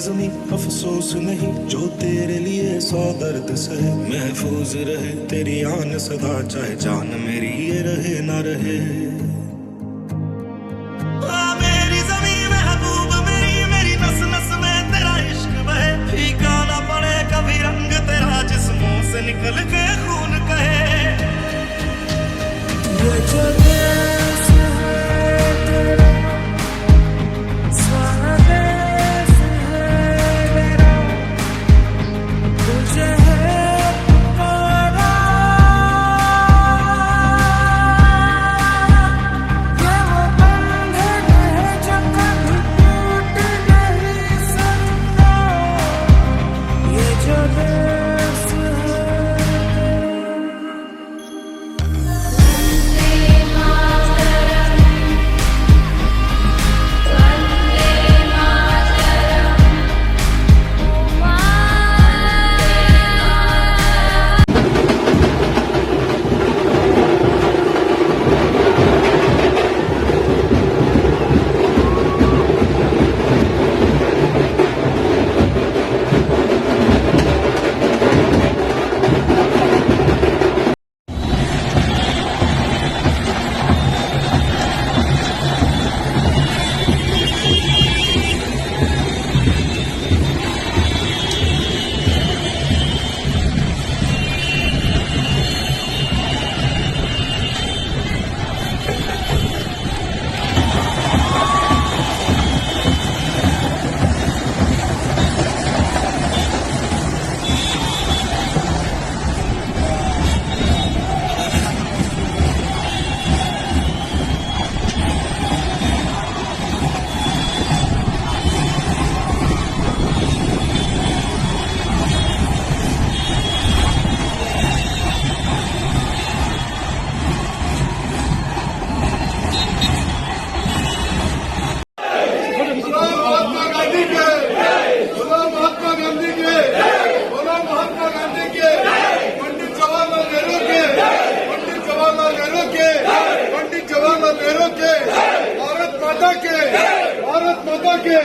ज़मीं अफसोस नहीं, जो तेरे लिए 100 दर्द सहे। महफूज रहे तेरी आन सदा, चाहे जान मेरी ये रहे ना रहे। मेरी ज़मीं महबूब मेरी, मेरी नस नस में तेरा इश्क बहे। फीका ना पड़े कभी रंग तेरा, जिस्मों से निकल के खून कहे। ये जो देश है तेरा, स्वदेश है मेरा, तुझे है पुकारा। ये वो बंधन है जो कभी टूट नहीं सकता। ये जो देश है। भारत माता के